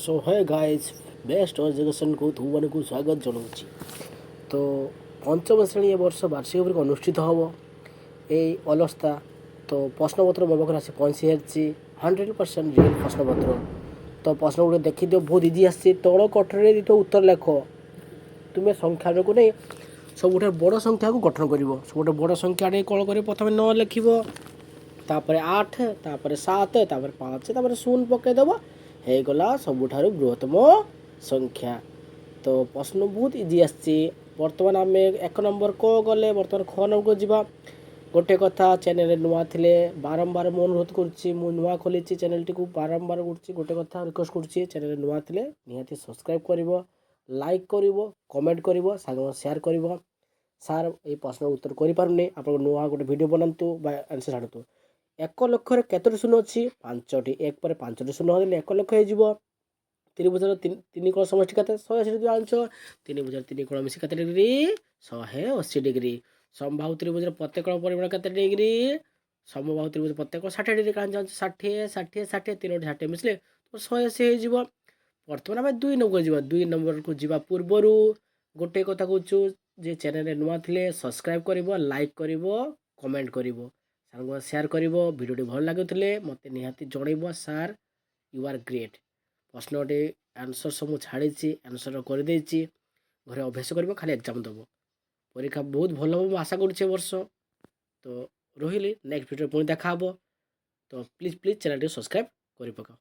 सो है guys best education को तुमको स्वागत जनाऊँगी। तो पंचम श्रेणी ए वर्ष वार्षिक परीक्षा अनुष्ठित हम यही अलस्ता। तो प्रश्नपत्र मो पाखे आसी पहुँची सारी 100% रियल प्रश्नपत्र। तो प्रश्न गुटे देखी दियो बहुत इजी आसी तल कठरे दी उत्तर लेख तुम्हें संख्या को नहीं सब गोटे बड़ संख्या को गठन कर गोटे बड़ संख्या कौन कर प्रथम 9 लिख तापर 8 तापर 7 तापर 5 तापर 0 पकईदेव होगला सबुठार बृहत्तम संख्या। तो प्रश्न बहुत इजी आसी। बर्तमान आम 1 नंबर को गले बर्तमान ख नंबर को जीवा। गोटे कथा चैनल नुआ थिले बारंबार मो अनुरोध करुच्ची नुआ खोली चैनल टी बारंबार गोटे कथा रिक्वेस्ट करुच्ची चैनल नुआ थिले निहाती सब्सक्राइब करिवो लाइक करिवो कमेंट करिवो साग शेयर करिवो। सार ये प्रश्न उत्तर करि पारुनी आप नुआ गोटे वीडियो बनातु बा आंसर छाड़तु। 1 लक्ष केतोटी शून्य अच्छी 5टी 1 पर 5टी शून्य हेल्ले 1 लक्ष हो। 3 भुजर 3 कोण समष्टि केते 180 आंश 3 भुजर 3 कोण मिसी केते डिग्री 180 डिग्री। समबाहु त्रिभुजर प्रत्येक कोण परिमाण केते डिग्री समबाहु त्रिभुज प्रत्येक 60 डिग्री कान 60 60 60 3 60 मिसले तो 180 हो जिवो। वर्तमान आम 2 नंबर जीवा 2 नंबर को जीवा पूर्वरु गोटे कथा कहूँ जे चैनल नुआ थिले सब्सक्राइब करिवो लाइक करिवो कमेंट करिवो सार शेयर करिवो वीडियो भल लागुले मत निहाती जनइबो सार यू आर ग्रेट। प्रश्नटे आंसर सब छाड़ी आंसर करदे घरे अभ्यास कर खाली एग्जाम दब परीक्षा बहुत भल हम आशा कर वर्ष। तो रही नेक्स्ट वीडियो पुणी देखा। तो प्लीज चैनल सब्सक्राइब कर पकाओ।